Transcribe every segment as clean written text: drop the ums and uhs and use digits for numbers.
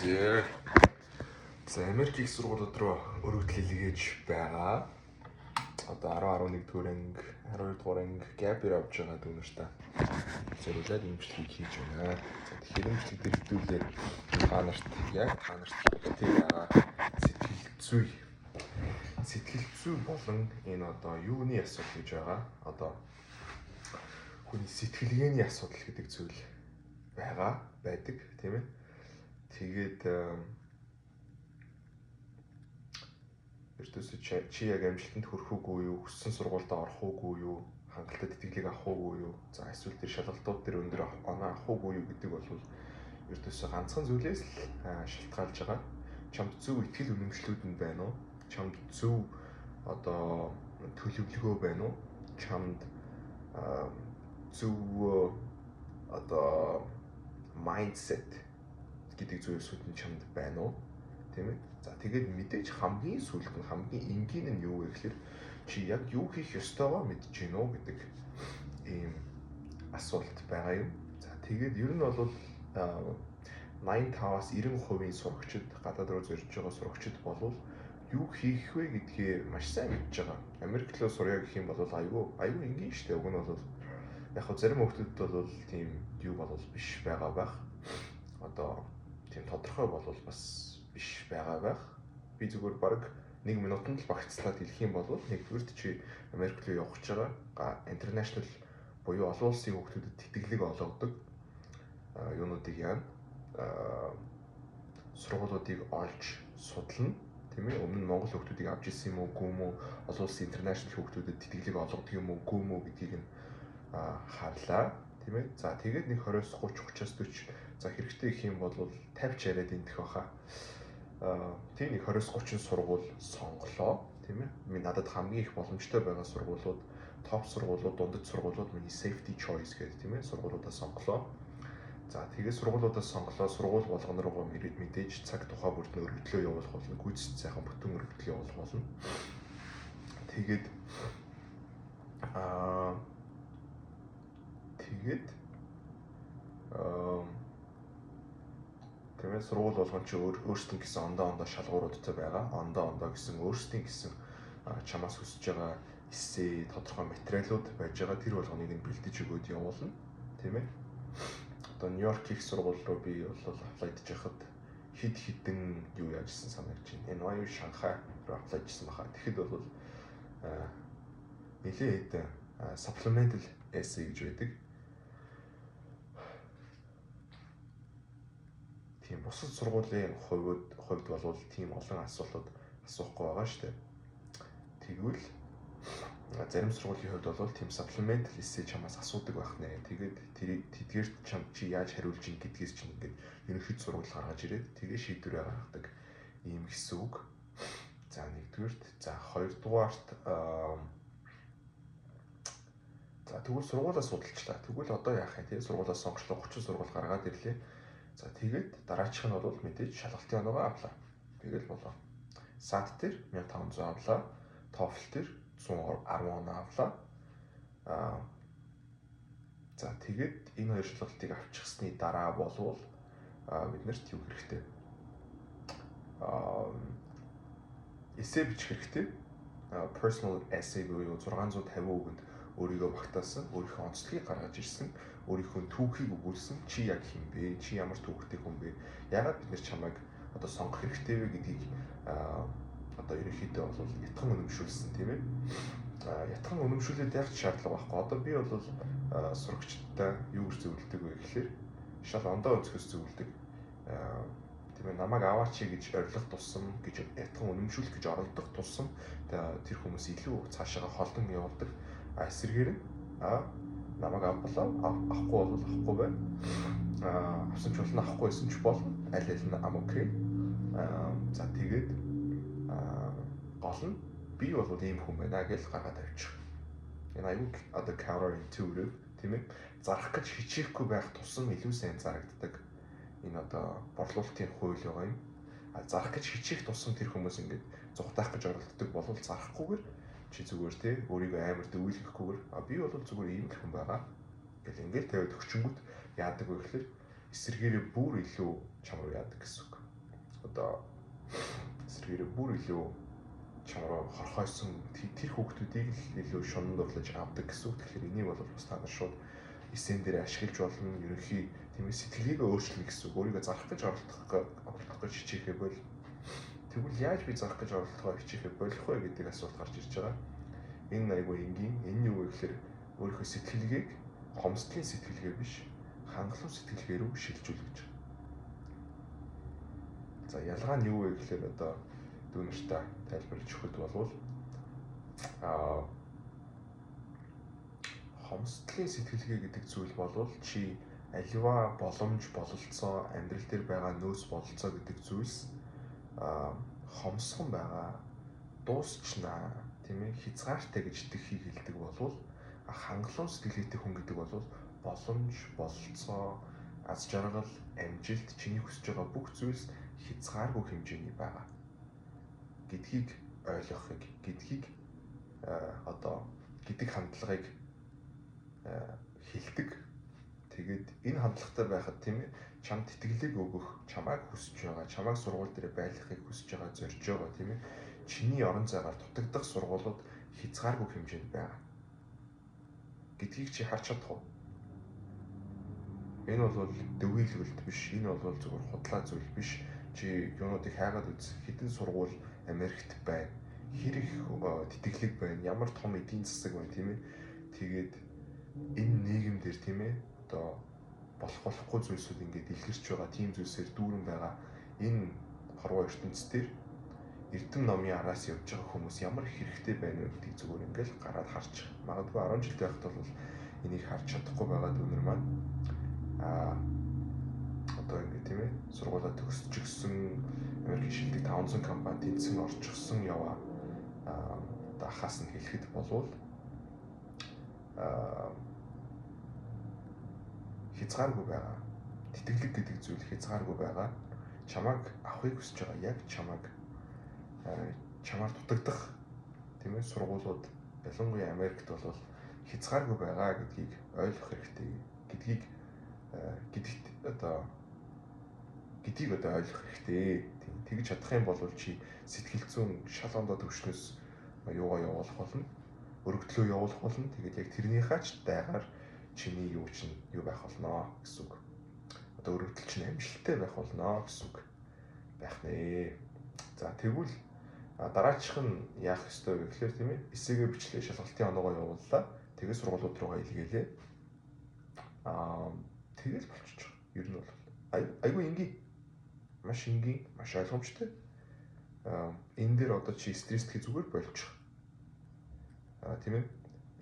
За Америк их сургуулиуд руу өргөдөл илгээж байгаа. Одоо 10-11 дугаар анги, 12 дугаар анги gap year авч байгаа дүүнэртэй. Зөвлөд имжлэгийг хийж байна. За тэгэхээр имжлэг дээр хэдүүлээ та нарт хэрэгтэй байгаа сэтгэл зүй болон энэ одоо юуны асуудал гэж байгаа. Одоо хүний сэтгэлгээний асуудал гэдэг зүйл байдаг тийм ээ. Тэгээд ердөөсөө чи яг амжилтанд хүрэх үгүй юу, хүссэн сургуультай орох үгүй юу, хангалттай тэтгэлэг авах үгүй юу, за эсвэл тэр шалгалтууд дээр өндөр оноо авах үгүй юу гэдэг бол ердөөсөө ганцхан зүйлээс л шалтгаалж байгаа. Чамд зөв итгэл үнэмшлүүд нь байна уу? Чамд зөв одоо төлөвлөгөө байна уу? Чамд зөв одоо mindset гэдэг зүйлсүүд нь чамд байна уу? Тийм ээ. За тэгээд мэдээж хамгийн сүүлд нь хамгийн энгийн нь юу вэ гэхээр чи яг юу хийх ёстойгоо мэдэж гин үү гэдэг ийм асуулт байгаа юм. За тэгээд ер нь бол 85-аас 90% сурагчид гадаад руу зорж байгаа сурагчид болвол юу хийх вэ гэдгээ маш сайн мэдж байгаа. Америк руу сурья гэх юм бол айгүй энгийн шүү дээ. Уг нь бол яг хөө зарим хүмүүсд бол тийм юу болов биш байгаа байх. Одоо тийм тодорхой болвол бас биш байгаа байх. Би зүгээр баг 1 минутанд л багцлаад хэлэх юм бол нэгдүгürt чи Америк руу явах гэж байгаа international буюу олон улсын хүмүүстэд тэтгэлэг олгодог юунуудыг яана сургуулиудыг олж судална тийм ээ. Өмнө нь Монгол хүмүүсийг авч ирсэн юм уу үгүй юм уу, олон улсын international хүмүүстэд тэтгэлэг олгодог юм уу үгүй юм уу гэдгийг нь харлаа тийм ээ. За тэгээд нэг 20-30 30-аас 40 за хэрэгтэй гэх юм бол 50 яриад идэх баха. Тийм нэг 20-30 сургууль сонголоо тийм ээ. Надад хамгийн их боломжтой байгаа сургуулиуд, топ сургуулиуд, дундад сургуулиуд миний safety choice гэдэг тийм ээ сургуулиудаа сонголоо. За тэгээд сургуулиудаа сонголоо, сургууль болгоно руу мэдээж цаг тухай бүрд өргөдлөө явуулах болно, гүйцэд сайхан бүтэн өргөдлөө явуулах болно. Тэгээд тэгээд сургууль болгон чи өөрсдийн гэсэн ондоо шалгууруудтай байгаа. Ондоо гэсэн өөрсдийн гэсэн чамаас хүсэж байгаа эссе, тодорхой материалууд байж байгаа. Тэр болгоныг нь бэлдэж өгөөд явуулна, тийм ээ. Одоо Нью-Йорк их сургууль руу би бол аплайдж яхад хідэн юу яажсэн санагдаж байна. NYU Шанхай руу аплайжсэн баха. Тэгэхэд бол нэлээд supplemental essay гэж байдаг. Тийм бусад сургуулийн хувьд бол тийм олон асуултууд асуухгүй байгаа шүү дээ. Тэгвэл зарим сургуулийн хувьд бол тийм supplemental essay чамаас асуудаг байх нэ. Тэгээд тэдгээр чи яаж хариулж ийн гэдгээс чинь ингээд ерөнхийд сургууль гаргаж ирээд тэгээ шийдвэр гаргадаг ийм хэсэг үг. За нэгдүгээрт, за хоёрдугаарт за тэгвэл сургуулаа судалчлаа. Тэгвэл одоо яах юм те? Сургуулаа сонгочлоо, 30 сургууль гаргаад ирлээ. За тэгээд дараачих нь бол мэдээж шалгалтын оноогоо авлаа. Тэгэл болоо. SAT дээр 1500 авлаа. TOEFL дээр 110 оноо авлаа. За тэгээд энэ хоёр шалгалтыг авчихсны дараа болвол биднэрт юу хэрэгтэй? Эссе бичих хэрэгтэй. Personal essay буюу 650 үгэнд өөрийгөө багтаасан, өөрийнхөө онцлогийг гаргаж ирсэн, өөрийнхөө түүхийг өгүүлсэн, чи яг хэм бэ? Чи ямар түүхтэй хүн бэ? Яагаад бид нэр чамайг одоо сонгох хэрэгтэй вэ гэдгийг одоо ерөнхийдөө бол ятхан үнэмшүүлсэн тийм ээ. Ятхан үнэмшүүлээд яг шаардлага байхгүй. Одоо би бол сурагчдаа юу гэж зөвлөдөг вэ гэхээр шал ондоо өнцгөөс зөвлөдөг. Тийм ээ, намайг аваач гэж орилох тусам гэж ятхан үнэмшүүлэх гэж оролдох тусам тэр хүмүүс илүү цаашаа холдон явуулдаг. Эсрэгээр нь намайг авахгүй бол авахгүй байна. Авсан ч болно, авахгүй байсан ч болно. Аль нь окей. За тэгээд гол нь би бол ийм хүн байна гэж гаргаад авчих. Энэ аюул одоо counter intuitive тийм ээ. Зарах гэж хичээхгүй байх тусам илүү сайн зарагддаг. Энэ одоо борлуулалтын хууль байгаа юм. Зарах гэж хичээх тусам тэр хүмүүс ингээд зүхтаах гэж оролддог болвол зарахгүйгээр чи зүгээр те өөрийгөө амар дөвлөхгүйгээр би бол зүгээр ийм хүн байгаа гэл ингээд тавиад өгчөнгөд яадаг вэ гэхээр эсэргээрээ бүр илүү чамруу яадаг гэсэн үг. одоо эсрэгээр бүр илүү чамруу хорхойсон тэр хүүхдүүдийг л илүү шунан дурлаж авдаг гэсэн үг. Тэгэхээр энийг бол бас та нар шууд эсэн дээр ашиглаж болно. Ерөнхий тийм ээ сэтгэлгээ өөрчлөнө гэсэн үг. Өөрийгөө зарах гэж оролдох гэж хичээхээ бол тэгвэл яаж би зарах гэж оролдохоо хичээхээ болох вэ гэдэг асуулт гарч ирж байгаа. Энэ айгүй энгийн. Энэ юу вэ гэхээр өөрийнхөө сэтгэлгээг хомсдлын сэтгэлгээ биш, хангалуун сэтгэлгээ рүү шилжүүлж байгаа. За ялгаа нь юу вэ гэхээр одоо дүүнэртээ тайлбарлаж өгөхөд болвол хомсдлын сэтгэлгээ гэдэг зүйл болвол чи аливаа боломж бололцоо амьдрал дээр байгаа нөөц бололцоо гэдэг зүйлс хомсгон байгаа дуусчнаа тийм ээ хязгаартай гэж итгэхийг хэлдэг болвол хангалуун сэтгэлгээтэй хүн гэдэг бол боломж бололцоо аз жаргал амжилт чиний хүсэж байгаа бүх зүйлс хязгааргүй хэмжээний байгаа гэдгийг ойлгохыг гэдгийг гэдэг хандлагыг хэлдэг. Тэгээд энэ хандлагатай байхад тийм ээ чамд итгэлийг өгөх, чамайг хүсэж байгаа, чамайг сургууль дээр байлгахыг хүсэж байгаа, зорж байгаа тийм ээ чиний орон зайгаар дутагдах сургуулиуд хязгааргүй хэмжээнд байгаа гэдгийг чи харж чадах уу? Энэ бол дөвөөлөлт биш, энэ бол зөвхөн худлаа зүйл биш. Чи юунуудыг хайгаад үз. Хэдэн сургууль Америкт байна. Хэрэг тэтгэлэг байна. Ямар том эдийн засаг байна тийм ээ. Тэгээд энэ нийгэмдэр тийм ээ одоо болохгүй зүйлсүүд ингээд илэрч байгаа тийм зүйлсээр дүүрэн байгаа энэ хорвоо ертөнцийн эрдэм номын араас явж байгаа хүмүүс ямар хэрэгтэй байна вэ гэдгийг зүгээр ингээд гараад харчих. Магадгүй 10 жил байхад бол энийг харж чадахгүй байгаа дүүнер маань одоо ингээд тийм ээ сургуулаа төгсчихсөн Америкийн шилдэг 500 компани тэнцэн орчихсон яваа одоо ахаас нь хэлэхэд болвол хязгааргүй байгаа. Тэтгэлэг гэдэг зүйл хязгааргүй байгаа. Чамайг авахыг хүсэж байгаа яг чамаар дутагдах тийм ээ сургуулиуд ялангуяа Америкт бол хязгааргүй байгаа гэдгийг ойлгох хэрэгтэй. гэдгийг одоо ойлгох хэрэгтэй. Тэгж чадах юм бол чи сэтгэл зүйн шал ондоо төвшнөөс юугаа явуулах болно. Өргөдлөө явуулах болно. Тэгээд яг тэрнийхээ ч дайгаар чиний юу байх болно гэсэн үг. Одоо өргөдөл чинь амжилттай байх болно гэсэн үг байх нэ. За тэгвэл дараачих нь яах ёстой вэ гэхээр тийм ээ эсээгээ бичлээ шалгалтын оноогоо явууллаа. Тэгээд сургуулиуд руугаа илгээлээ. Тэгэл болчих. Ер нь бол айгүй энгийн. Маш энгийн, маш ойлгомжтой. Энэ дээр одоо чи стресстгий зүгээр болчих. Тийм ээ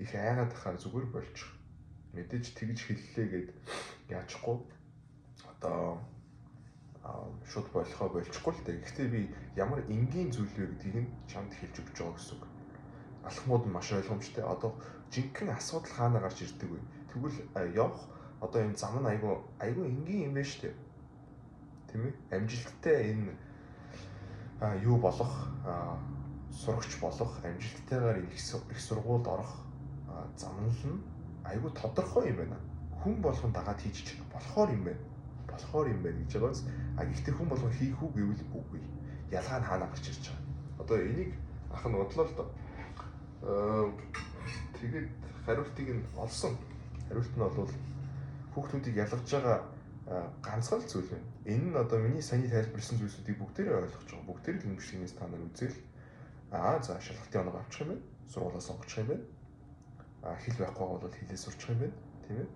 их айгаад тахаар зүгээр болчих. Мэдээж тэгж хэллээ гэд яачихгүй одоо шууд болохоо болчихгүй л дээ. Гэхдээ би ямар энгийн зүйл вэ гэдгийг нь чамд хэлж өгч байгаа гэсэн үг. Алхмууд нь маш ойлгомжтой. Одоо жинхэнэ асуудал хаана гарч ирдэг вэ? Тэгвэл явах одоо энэ зам нь айгүй энгийн юм байна шүү дээ. Тийм ээ? Амжилттай энэ юу болох сурагч болох, амжилттайгаар их сургуульд орох замнал нь айгүй тодорхой юм байна. Хүн болгон дагаад хийж болохоор юм байна. Болохоор юм байна гэж байгаас гэхдээ хүн болгон хийх үү гэвэл үгүй. Ялгаа нь хаана гарч ирж байгаа. Одоо энийг ах нь бодлоо л доо. Тэгээд хариултыг нь олсон. Хариулт нь бол хүүхдүүдийг ялгаж байгаа ганцхан л зүйл байна. Энэ нь одоо миний саяны тайлбарласан зүйлсүүдийг бүгдээрээ ойлгож байгаа. Бүгдээрээ л имжлэгнээс та нар үзэл за шалгалтын оноо авчих юм байна. Сургуулаа сонгочих юм байна. Хэл байхгүй бол хэлээ сурчих юм байна. Тийм ээ.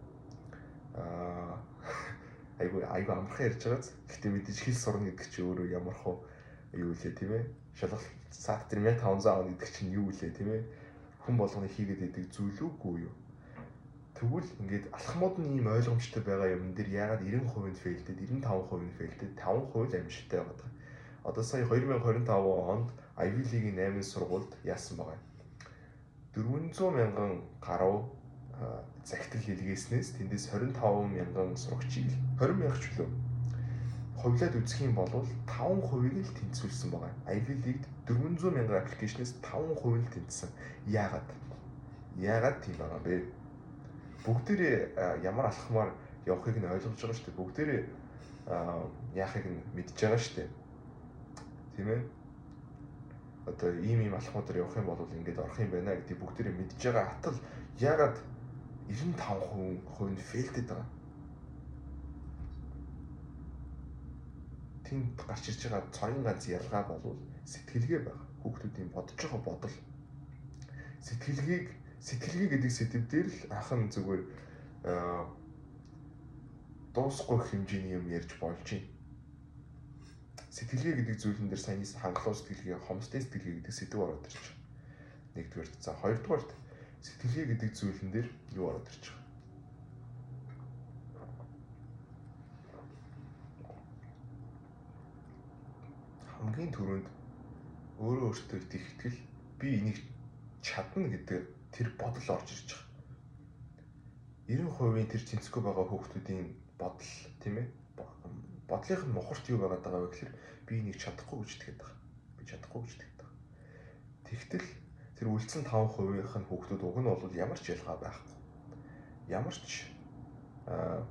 Айгүй амархан ярьж байгааз. Гэхдээ мэдээж хэл сурна гэдэг чинь өөрөө ямар хөө юу вэ тийм ээ. Шалгалт саад тэр 1500 авах гэдэг чинь юу вэ тийм ээ. Хүн болгоны хийгээд идэг зүйл үгүй юу? Тэгвэл ингээд алхмууд нь ийм ойлгомжтой байгаа юм дээр яагаад 90% нь фейлдэд, 95% нь фейлдэд, 5% амжилттай байгаа. Одоо сая 2025 онд Ivy League-ийн 8 сургуульд яасан байгаа юм? 400 мянган гаруй загтал илгээснээс тэндээс 25 мянган сурагчийг 20 мянга ч үлээ хувлаад үзэх юм бол 5%-ийг л тэнцвүүлсэн байгаа. Ivy League 400 мянган аппликейшнээс 5% л тэнцсэн. Яагаад тийм байгаа бэ? Бүгдээрээ ямар алхмаар явахыг нь ойлгож байгаа шүү дээ. Бүгдээрээ яахыг нь мэдж байгаа шүү дээ. тийм ээ. Одоо ийм алхмуудаар явах юм бол ингээд орох юм байна гэдэг бүгдээрээ мэдж байгаа атал ягаад 95% нь фейлдэд байгаа. Тэнд гарч ирж байгаа цорын ганц ялгаа бол сэтгэлгээ байгаа. Хүүхдүүдийн бодож байгаа бодол. Сэтгэлгээ гэдэг сэдв дээр л анхан зүгээр дуусахгүй хэмжээний юм ярьж болж байна. Сэтгэлгээ гэдэг зүйлэн дээр саяны хангалуун сэтгэлгээ, хомсдын сэтгэлгээ гэдэг сэдв ороод ирж байгаа. Нэгдүгээрт. За хоёрдугаарт сэтгэлгээ гэдэг зүйлэн дээр юу ороод ирж байгаа? Хамгийн түрүүнд өөрөө өөртөө итгэл би энийг чадна гэдэг тэр бодол орж ирж байгаа. 90% тэр тэнцэхгүй байгаа хүүхдүүдийн бодол тийм ээ. Бодлынх нь мухарт юу байгаад байгаа вэ гэхээр би энийг чадахгүй гэж итгэдэг байгаа. Би чадахгүй гэж итгэдэг байгаа. Тэгтэл тэр үлдсэн 5%-ийнх нь хүүхдүүд уг нь бол ямар ч ялгаа байхгүй. Ямар ч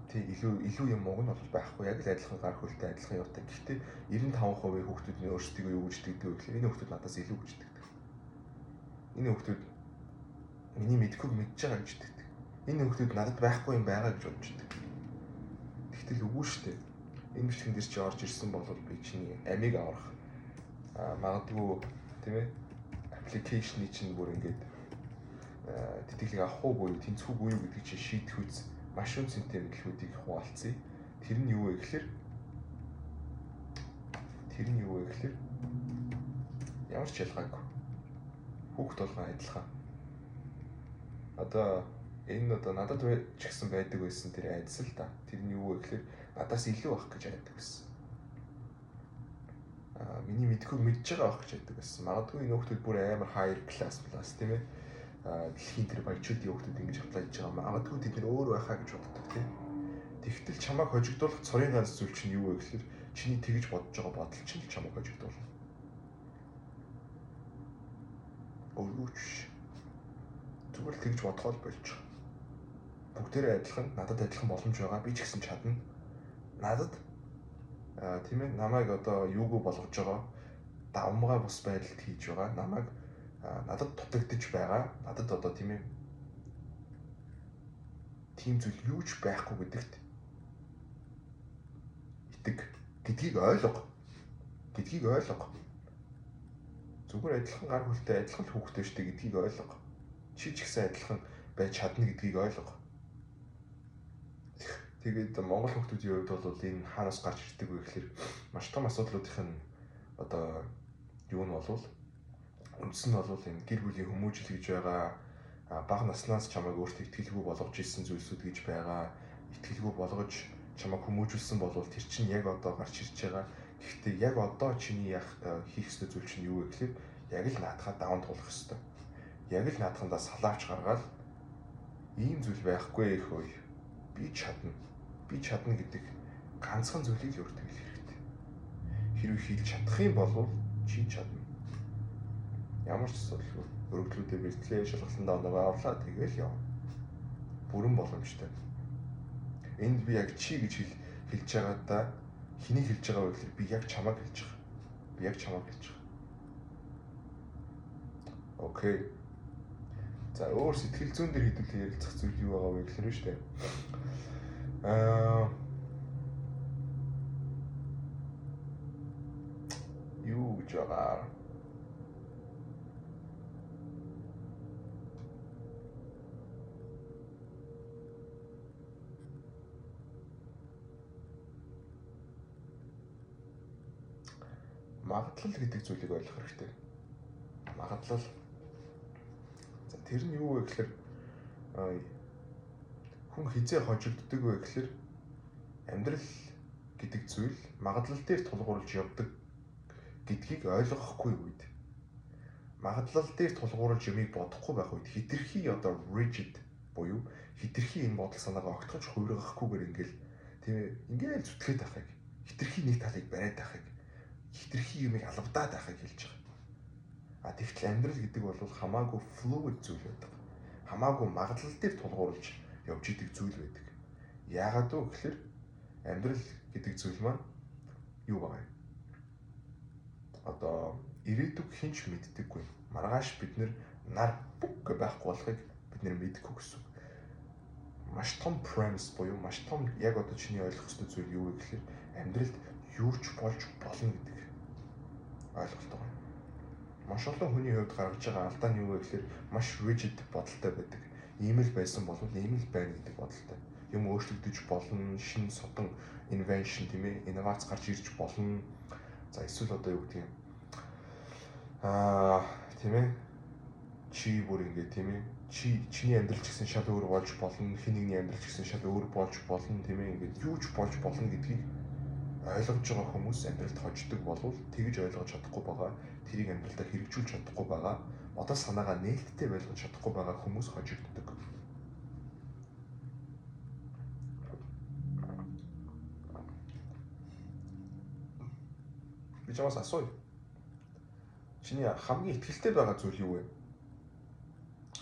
илүү юм уг нь бол байхгүй. Яг л адилхан гар хөлтэй адилхан явтай. Гэхдээ 95% хүүхдүүдний өөрсдөө юу гэж итгэдэг вэ гэхээр энэ хүүхдүүд надаас илүү гэж итгэдэг. Энэ хүүхдүүд миний мэдхүйг мэдж байгаа гэж итгэдэг. Энэ хүүхдүүд надад байхгүй юм байгаа гэж бодож идэг. Тэгтэл үгүй шүү дээ. Энэ бичлэгэн дээр чи орж ирсэн бол би чиний амийг аврах магадгүй тийм ээ аппликейшны чинь бүр ингээд тэтгэлэг авах уугүй тэнцвүүгүй юу гэдэг чинь шийдэх үз маш үнцэнтэй мэдлгүүдийг хуваалцъя. Тэр нь юу вэ гэхээр ямар ч ялгаагүй хүүхд болгон адилхан. Одоо энэ надад ч гэсэн байдаг байсан тэр айдас л да. Тэр нь юу вэ гэхээр надаас илүү авах гэж айдаг байсан. Миний мэдхүйг мэдж байгаа авах гэж айдаг байсан. Магадгүй энэ хүүхдүүд бүр амар higher class тийм ээ. Дэлхийн тэр баячуудын хүүхдүүд ингэж аплай хийж байгаа. Магадгүй тэд нэр өөр байхаа гэж боддог тийм. Тэгтэл чамайг хожигдуулах цорын ганц зүйл чинь юу вэ гэхээр чиний тэгж бодож байгаа бодол чинь л чамайг хожигдуулна. Өөрөөч зүгээр л тэгж бодгоо л болж байгаа. Бүгдээрээ адилхан, надад адилхан боломж байгаа. Би ч гэсэн чадна. Надад тийм ээ намайг одоо юугүй болгож байгаа. Давмгай бус байдалд хийж байгаа. Намайг надад дутагдж байгаа. Надад одоо тийм ээ тийм зүйл юу ч байхгүй гэдэгт итэг гэдгийг ойлго. Зүгээр адилхан гар хөлтэй адилхан хүүхдтэй штэ гэдгийг ойлго. Чи ч гэсэн адилхан байж чадна гэдгийг ойлго. Тэгээд Монгол хүүхдүүдийн хувьд бол энэ хаанаас гарч ирдэг вэ гэхээр маш том асуудлуудын одоо юу нь болвол үндс нь бол энэ гэр бүлийн хүмүүжил гэж байгаа бага наснаас чамайг өөртөө итгэлгүй болгож ирсэн зүйлсүүд гэж байгаа. Итгэлгүй болгож чамайг хүмүүжүүлсэн бол тэр чинь яг одоо гарч ирж байгаа. Гэхдээ яг одоо чиний хийх ёстой зүйл чинь юу вэ гэхээр яг л наадхаа даван туулах ёстой. Яг л наадхандаа салаавч гаргаад ийм зүйл байхгүй их ой. Би чадна гэдэг ганцхан зүйлийг л өөртөө хэлэх хэрэгтэй. Хэрвээ хийж чадах юм бол чи чадна. Ямар ч асуудалгүй өргөдлүүдээ бэлтлээ, шалгалтандаа оноогоо авлаа тэгэл яв. Бүрэн боломжтой. Энд би яг чи гэж хэлж байгаадаа хэнийг хэлж байгаа вэ гэхээр би яг чамайг хэлж байгаа. Окей. За өөр сэтгэл зүйн дээр хэдүүлээ ярилцах зүйл юу байгаа вэ гэхээр шүү дээ. Юу гэж байгаа? Магадлал гэдэг зүйлийг ойлгох хэрэгтэй. Магадлал. За тэр нь юу вэ гэхээр хүн хизээ хожигддаг вэ гэхээр амьдрал гэдэг зүйл магадлал дээр тулгуурлаж явдаг гэдгийг ойлгохгүй үед. Магадлал дээр тулгуурлаж юмыг бодохгүй байх үед хитрхи одоо rigid буюу хитрхи энэ бодол санаагаа огтхож хувиргахгүйгээр ингээл зүтгээд байхыг, хитрхи нэг талыг бариад байхыг, хитрхи юмыг албадаад байхыг хэлж байгаа. Тэгтэл амьдрал гэдэг бол хамаагүй fluid зүйл байдаг. Хамаагүй магадлал дээр тулгуурлаж явж идэг зүйл байдаг. Яагаад вэ гэхээр амьдрал гэдэг зүйл маань юу байгаа юм? одоо ирээдүг хинч мэддэггүй. Маргааш бид нар бүх байхгүй болохыг бид мэдгүй гэсэн. Маш том premise буюу маш том яг одоо чиний ойлгох ёстой зүйл юу вэ гэхээр амьдралд юу ч болж болно гэдэг ойлголт байна. Маш олон хүний хувьд гаргаж байгаа алдаа нь юу вэ гэхээр маш rigid бодолтой байдаг. Ийм л байсан бол ийм л байна гэдэг бодолтой. Юм өөрчлөгдөж болно, шинэ содон invention тийм ээ, инновац гарч ирж болно. За эсвэл одоо юу гэдэг юм тийм ээ чи бүр ингэ тийм ээ чиний амьдрал ч гэсэн шал өөр болж болно, хин нэгний амьдрал ч гэсэн шал өөр болж болно тийм ээ, ингээд юу ч болж болно гэдгийг ойлгож байгаа хүмүүс амьдралд хождог болвол тэгж ойлгож чадахгүй байгаа, тэрийг амьдралдаа хэрэгжүүлж чадахгүй байгаа, одоо санаагаа нээлттэй байлгаж чадахгүй байгаа хүмүүс хожигддог. Би чамаас асууя. Чиний хамгийн ихтгэлтэй байгаа зүйл юу вэ?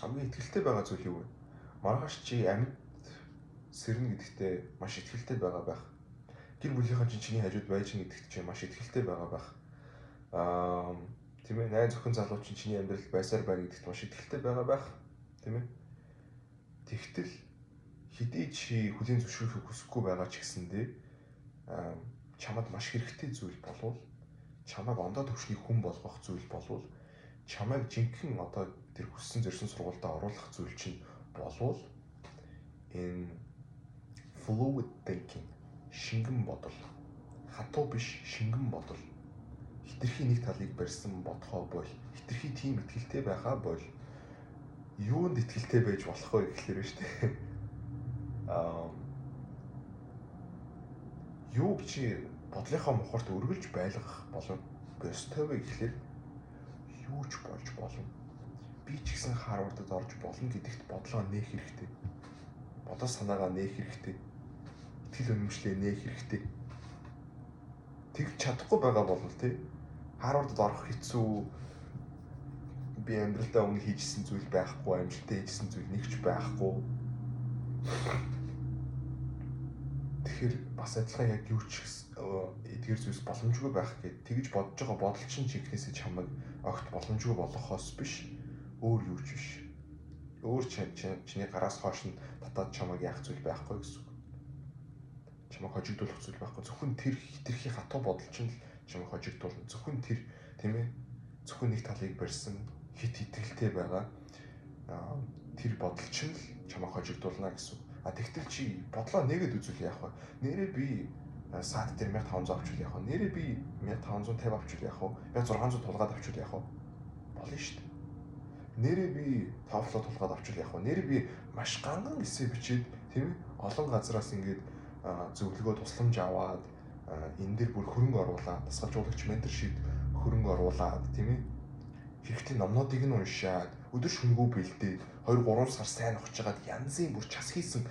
Хамгийн ихтгэлтэй байгаа зүйл юу вэ? Маргааш чи амьд сэрнэ гэдэгтээ маш ихтгэлтэй байгаа байх. Гэр бүлийнхаа чиний хажууд байж гэдэгт чи маш ихтгэлтэй байгаа байх. Тийм ээ, найз зөвхөн залуу чиний амьдралд байсаар байна гэдэгт маш ихтгэлтэй байгаа байх. Тийм ээ. Тэгтэл хэдий чи хүлийн зөвшөөрөхийг хүсэхгүй байгаа ч гэсэндээ чамд маш хэрэгтэй зүйл болвол, чамайг ондоо төвшний хүн болгох зүйл болвол, чамайг жинхэнэ одоо тэр хүссэн зорьсон сургуультай оруулах зүйл чинь болвол энэ fluid thinking, шингэн бодол, хатуу биш шингэн бодол, хитрхи нэг талыг барьсан бодхоо бол, хитрхи тийм итгэлтэй байхаа бол юунд итгэлтэй байж болох вэ гэхлээр шүү дээ. Юуг чи бодлынхаа мухарт өргөлж байлгах болов ёстой вэ гэхлээр юу ч болж болно. Би ч гэсэн Харвардад орж болно гэдэгт бодлоо нээх хэрэгтэй. Бодол санаагаа нээх хэрэгтэй. Итгэл үнэмшлээ нээх хэрэгтэй. Тэгж чадахгүй байгаа бол тий Харвардад орох хэцүү, би амьдралдаа өмнө хийжсэн зүйл байхгүй, амжилттай хийжсэн зүйл нэг ч байхгүй. Тэгэхээр бас адилхан яг юу ч эдгээр зүйлс боломжгүй байх гэд тэгж бодож байгаа бодол чинь чихнээсээ чамайг огт боломжгүй болгохоос биш, өөр юу ч биш. Өөр чиний гараас хойш нь татаад чамайг яах зүйл байхгүй гэсэн үг. Чамайг хожигдуулах зүйл байхгүй. Зөвхөн тэр хитрхи хатуу бодол чинь л чамайг хожигдуулна. Зөвхөн тэр тийм ээ, зөвхөн нэг талыг барьсан хит хитгэлтэй байгаа тэр бодол чинь л чамайг хожигдуулна гэсэн үг. Тэгтэл чи бодлоо нэгэд үзүүл яах вэ? Нэрээ би саад дээр 1500 авчвал яах вэ? Нэрээ би 1550 авчвал яах вэ? 1600 тулгаад авчвал яах вэ? Болно шүү дээ. Нэрээ би TOEFL тулгаад авчвал яах вэ? Нэрээ би маш ганган эссе бичээд тийм ээ олон газараас ингээд зөвлөгөө тусламж аваад энэ дээр бүр хөрөнгө оруулаад, дасгалжуулагч менторшип хөрөнгө оруулаад тийм ээ хэрэгтэй номнуудыг нь уншаад, өдөр шөнөгүй бэлдээд 2-3 сар сайн ухаж хагаад янзын бүр час хийсэн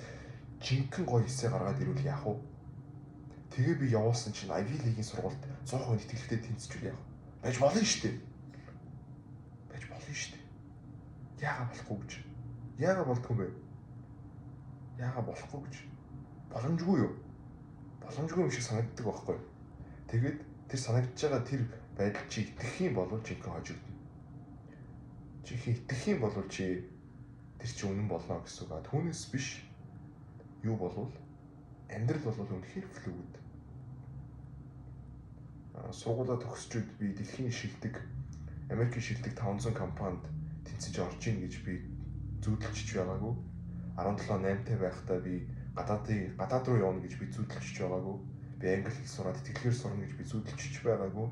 жинхэнэ гоё эссе гаргаад ирвэл яах вэ? Тэгээ би явуулсан чинь Ivy League-ийн сургуульд 100% итгэлтэй тэнцвэр яах вэ? Байж болно шүү дээ. Байж болно шүү дээ. Яагаад болохгүй гэж? Яагаад болдгүй бэ? Яагаад болохгүй гэж? Боломжгүй юу? Боломжгүй юм шиг санагддаг байхгүй юу? Тэгээд тэр санагдж байгаа тэр байдал чи итгэх юм бол жинхэнэ хожигдно. Чи итгэх юм бол чи тэр чи үнэн болно гэсэн үг. Түүнээс биш юу болвол амьдрал болвол үнэхээр флюид. Сургуулаа төгсчүүд би дэлхийн шилдэг, Америкийн шилдэг 500 компанид тэнцэж орж ийн гэж би зүйдлчж байгаагүй. 17-8-тай байхдаа би гадаад руу явна гэж би зүйдлчж байгаагүй. Би англи хэл сураад тэтгэхээр сурна гэж би зүйдлчж байгаагүй.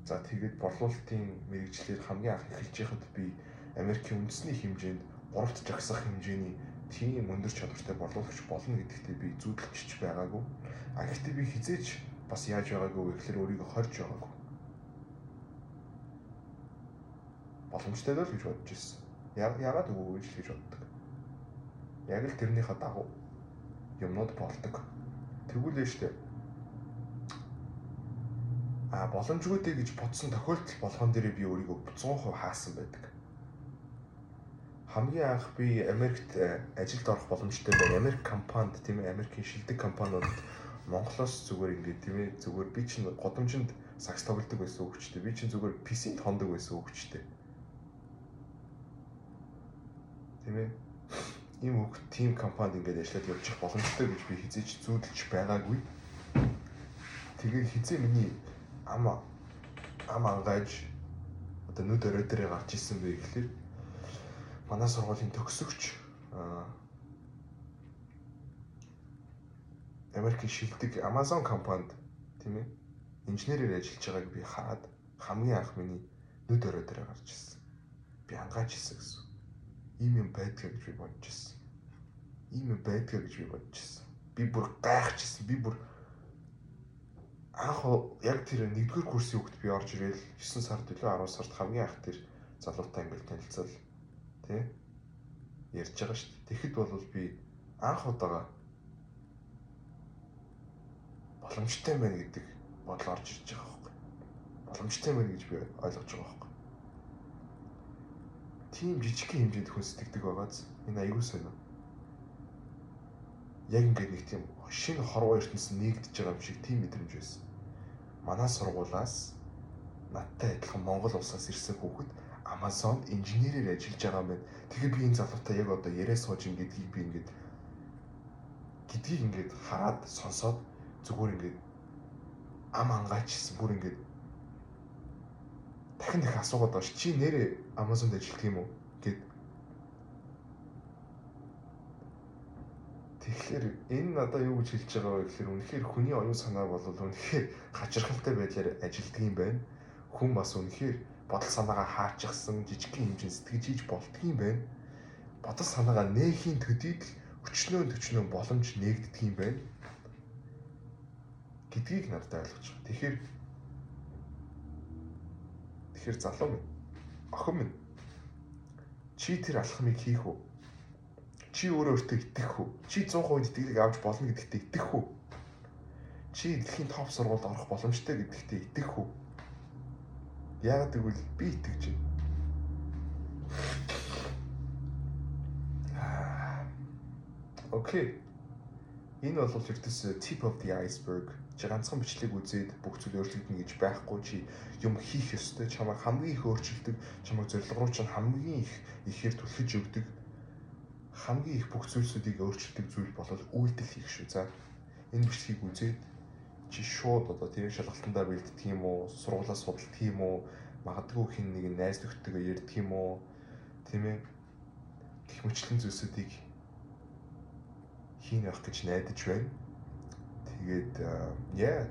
За тэгээд борлуулалтын мэрэгчлэр хамгийн анх эхэлж байхад би Америкийн үндэсний хэмжээнд 3-т жагсах хэмжээний тийм өндөр чадвартай борлуулагч болно гэдэгтээ би зүйдлчж байгаагүй. Гэхдээ би хизээч бас яаж байгаагүй вэ гэхээр өөрийгөө хорж байгаагүй. Боломжтой л гэж бодож ирсэн. Яагаад үгүй гэж боддог. Яг л тэрнийхээ дагуу юмнууд болдог. Тэгвэл штэ. Боломжгүйтэй гэж бодсон тохиолдол болгон дээр би өөрийгөө 100% хаасан байдаг. Хамгийн анх би Америкт ажилд орох боломжтой байна. Америк компанид тийм ээ, Америкийн шилдэг компаниудад Монголоос зүгээр ингээд тийм ээ зүгээр би чинь годомжинд сакс тоглодог байсан хөвчтэй. Би чинь зүгээр PC-д хондог байсан хөвчтэй. Тийм ээ. Ийм хөвгт тим компанид ингээд ажиллаад явчих боломжтой гэж би хизээч зүүдэлж байгаагүй. Тэгээд хизээ миний ам ангааж одоо нүд өрөө дээрээ гарч ирсэн бэ гэхлээр манай сургуулийн төгсөгч Америкийн шилдэг Amazon компанид тийм ээ инженерээр ажиллаж байгааг би хараад хамгийн анх миний нүд өрөө дээрээ гарч ирсэн. Би ангааж ирсэн гэсэн. Ийм юм байдгаа гэж би бодож ирсэн. Ийм юм байдгаа гэж би бодож ирсэн. Би бүр гайхчихсан. Би бүр анх яг тэр 1-р курсын хүүхэд би орж ирэл 9 сард илүү 10 сард хамгийн анх тэр залуутай ингээл танилцал тий ярьж байгаа шүү дээ. Тэгэхэд бол би анх удаага боломжтой байна гэдэг бодол орж ирж байгаа байхгүй. Боломжтой байна гэж би ойлгож байгаа байхгүй. Тийм жижигхэн хэмжээнд хүн сэтгэдэг байгааз энэ аягүй сонио. Яг ингээд нэг тийм шинэ хорвоо ертөнцид нэгдэж байгаа юм шиг тийм мэдрэмж байсан. Манай сургуулаас надтай адилхан Монгол улсаас ирсэн хүүхэд Amazon инженерээр ажиллаж байгаа юм байна. Тэгэхээр би энэ залуутай яг одоо яриа сууж ингэдгийг би ингээд хараад сонсоод зүгээр ингээд ам ангаачсан бүр ингээд дахин асуугаад бааш чи нэрээ Amazon-д ажилладаг юм уу гэд. Тэгэхээр энэ надад юу гэж хэлж байгаа вэ гэхээр үнэхээр хүний оюун санаа бол үнэхээр хачирхалтай байдлаар ажилтдаг юм байна. Хүн бас үнэхээр бодол санаагаа хаачихсан жижигхэн хэмжээнд сэтгэж хийж болтго юм байна. Бодол санаагаа нээхийн төдийд өчнөө боломж нээгддэг юм байна гэдгийг надад ойлгож байгаа. Тэгэхээр залуу минь, охин минь, чи тэр алхмыг хийх үү? Чи өөрөө өөртөө итгэх үү? Чи 100% итгэлийг авч болно гэдэгтээ итгэх үү? Чи дэлхийн топ сургуульд орох боломжтой гэдэгтээ итгэх үү? Яагаад гэвэл би итгэж байна. Окей. Энэ бол ертөнцийн tip of the iceberg. Чи ганцхан бичлэг үзээд бүх зүйл өөрчлөгдөнө гэж байхгүй. Чи юм хийх ёстой. Чамайг хамгийн их өөрчилдөг, чамайг зорилго руу чинь хамгийн ихээр түлхэж өгдөг, хамгийн их бүх зүйлсүүдийг өөрчилдөг зүйл бол үйлдэл хийх шүү. За энэ бичлэгийг үзээд чи шууд одоо тийм шалгалтандаа бэлддэг юм уу? Сургуулаа судалдаг юм уу? Магадгүй хин нэг найз нөхдөдөө ярьдаг юм уу? Тийм ээ. Гэх мэтлэн зүйлсүүдийг хийн явах гэж найдаж байна. Тэгээд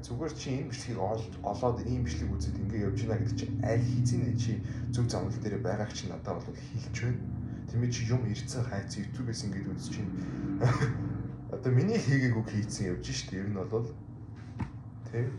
зүгээр чи энэ бичлэгийг олоод ийм бичлэг үзээд ингэ явж байна гэдэг чинь аль хэзээ чи зөв замнал дээр байгааг чи надад бол хэлж байна. Тийм ээ чи юм ирцэн хайц YouTube-ээс ингэ үзэж чинь одоо миний хийгээгүйг хийцэн явж штэ. Ер нь бол тийм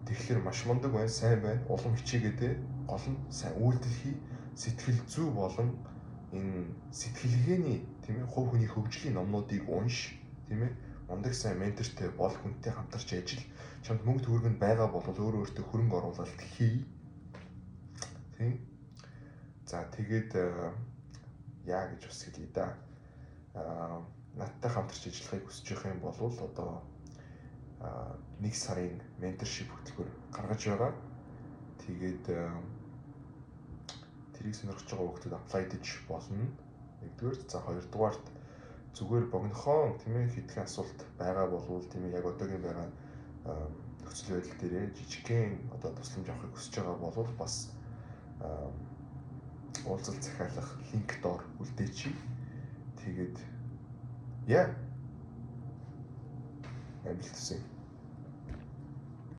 тэгэхээр маш мундаг байна, сайн байна. Улам хичээгээдээ гол нь сайн үйлдэл хий, сэтгэл зүй болон энэ сэтгэлгээний тийм ээ хувь хүний хөгжлийн номнуудыг унш, тийм ээ мундаг сайн ментортэй бол хүнтэй хамтарч ажил. Чамд мөнгө төгрөг нь байгаа бол өөртөө хөрөнгө оруулалт хий. Тийм. За тэгээд яа гэж бас хэлье да. Надтай хамтарч ажиллахыг хүсэж байгаа юм бол одоо 1 сарын менторшип хөтөлбөр гаргаж байгаа. Тэгээд тэрийг сонирхож байгаа хүмүүс apply хийж болно. Нэгдүгээр, за хоёрдугаарт зүгээр богинохон тийм ээ хэдхэн асуулт байгаа болвол тийм ээ яг одоогийн байгаа нөхцөл байдал дээрээ жижигхэн одоо тусламж авахыг хүсэж байгаа бол бас уулзалт захиалах линк доор үлдээчи. Тэгээд амжилт хүсье.